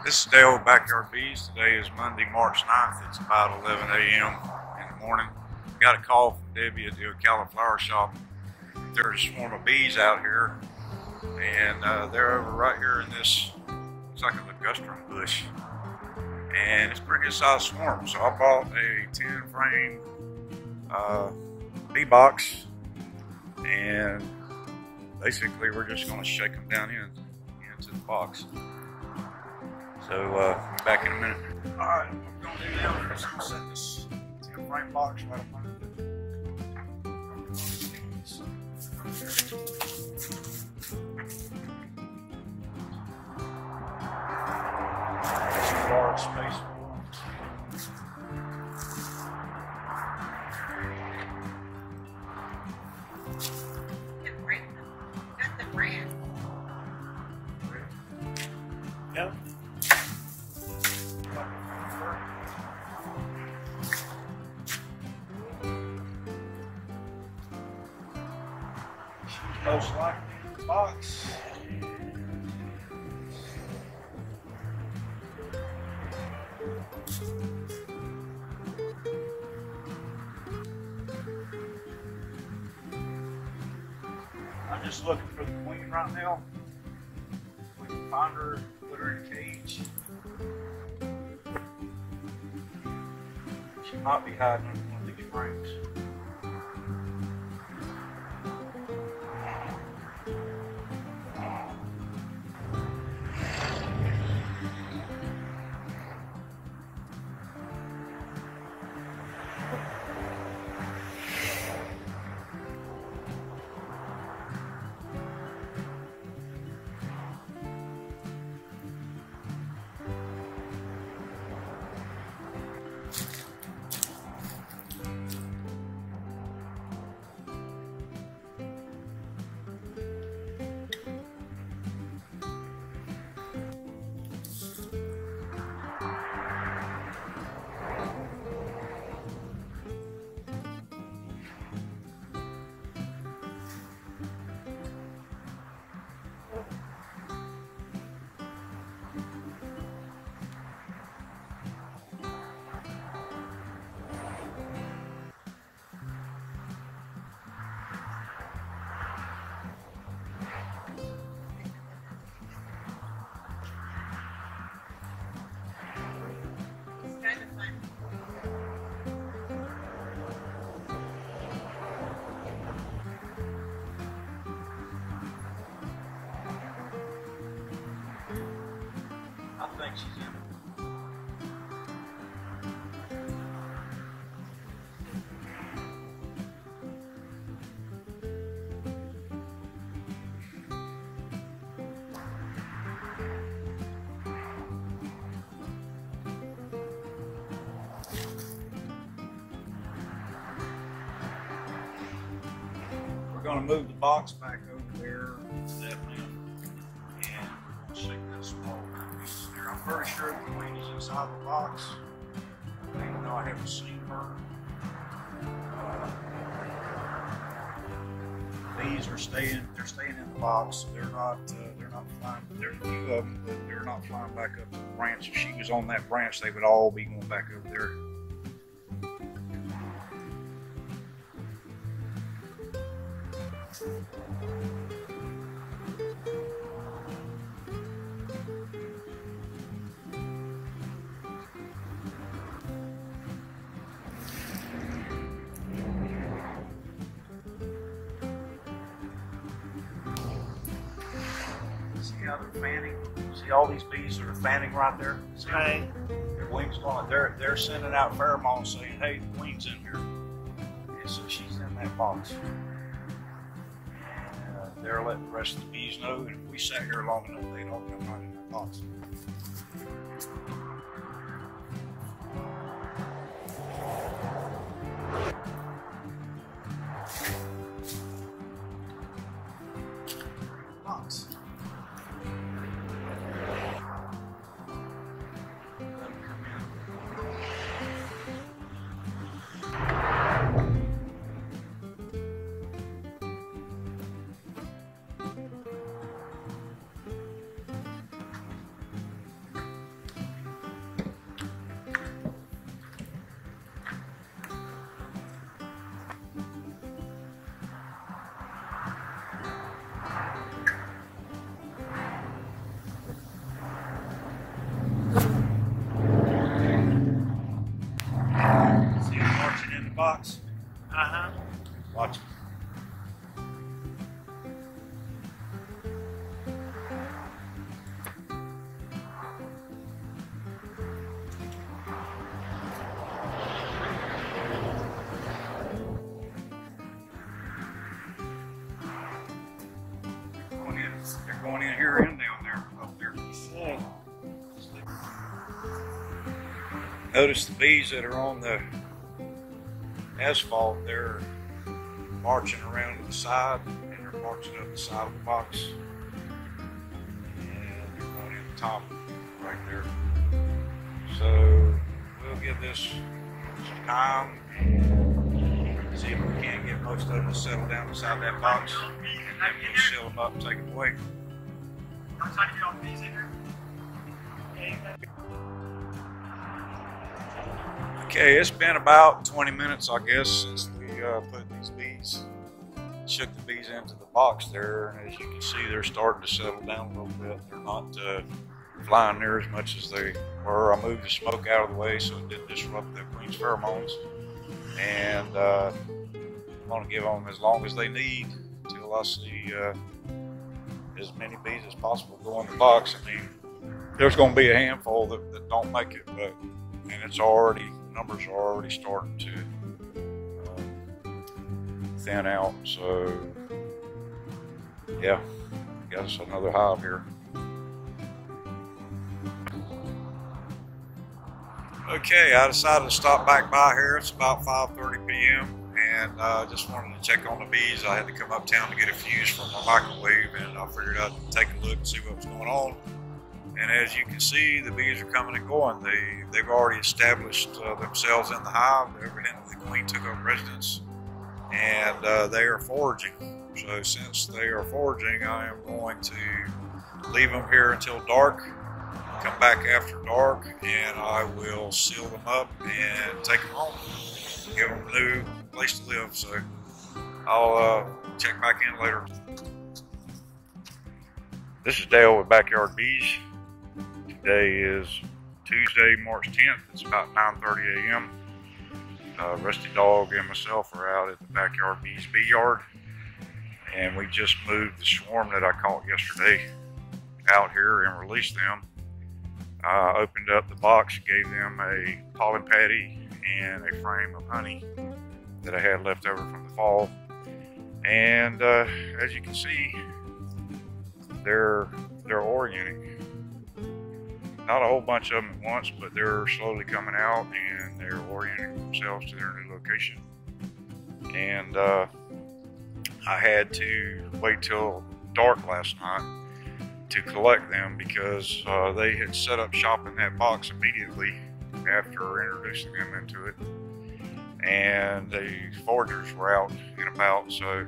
This is Dale with Backyard Bees. Today is Monday, March 9th. It's about 11 a.m. in the morning. Got a call from Debbie at the Ocala Flower Shop. There's a swarm of bees out here, and they're over right here in this, looks like a ligustrum bush. And it's a pretty good sized swarm, so I bought a 10 frame bee box, and basically we're just going to shake them down into the box. So, back in a minute. Alright, what we're going to do now is I'm going to set this 10 frame box right up under the large space. Got the brand. Yep. She's most likely in the box. I'm just looking for the queen right now. We can find her, put her in a cage. She might be hiding in one of these frames. Kind of fun. I think she's in it. We're going to move the box back over there to that limb and shake this small piece there. I'm pretty sure the queen is inside the box, even though I haven't seen her. Bees are staying in the box. So they're not flying. There's a few of them, but they're not flying back up to the branch. If she was on that branch, they would all be going back over there. See how they're fanning? See all these bees that are fanning right there? See Right. their wings going. They're sending out pheromones saying, "Hey, the queen's in here." And so she's in that box. And they're letting the rest of the bees know. And if we sat here long enough, they'd all come right in that box. Box. Let them come in. box? Uh-huh. Watch. They're going in here and down there, up there. Notice the bees that are on the asphalt, they're marching around to the side, and they're marching up the side of the box. And they're going in the top right there. So we'll give this some time, see if we can get most of them to settle down inside that box, and then we'll seal them up and take them away. Okay, it's been about 20 minutes, I guess, since we put these bees, shook the bees into the box there, and as you can see, they're starting to settle down a little bit. They're not flying near as much as they were. I moved the smoke out of the way so it didn't disrupt the queen's pheromones, and I'm going to give them as long as they need until I see as many bees as possible go in the box. I mean, there's going to be a handful that don't make it, and it's already, numbers are already starting to thin out. So yeah, got us another hive here. Okay, I decided to stop back by here. It's about 5:30 p.m. and I just wanted to check on the bees. I had to come uptown to get a fuse from my microwave, and I figured I'd take a look and see what was going on. And as you can see, the bees are coming and going. They've already established themselves in the hive. Evidently the queen took up residence, and they are foraging. So since they are foraging, I am going to leave them here until dark, come back after dark, and I will seal them up and take them home, give them a new place to live. So I'll check back in later. This is Dale with Backyard Bees. Today is Tuesday, March 10th. It's about 9:30 a.m. Rusty Dog and myself are out at the Backyard Bees bee yard, and we just moved the swarm that I caught yesterday out here and released them. I opened up the box, gave them a pollen patty and a frame of honey that I had left over from the fall, and as you can see, they're orienting. Not a whole bunch of them at once, but they're slowly coming out and they're orienting themselves to their new location. And I had to wait till dark last night to collect them because they had set up shop in that box immediately after introducing them into it. And the foragers were out and about, so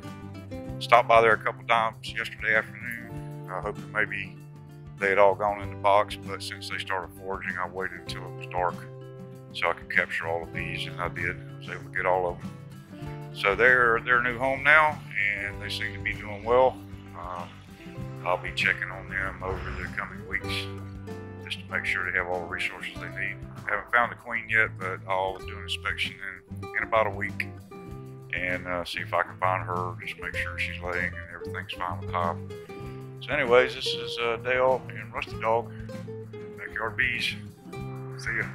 stopped by there a couple times yesterday afternoon, hoping maybe they had all gone in the box, but since they started foraging, I waited until it was dark so I could capture all the bees, and I did. I was able to get all of them. So they're their new home now, and they seem to be doing well. I'll be checking on them over the coming weeks just to make sure they have all the resources they need. I haven't found the queen yet, but I'll do an inspection in about a week and see if I can find her, just make sure she's laying and everything's fine with the hive. So anyways, this is Dale and Rusty Dog, Backyard Bees. See ya.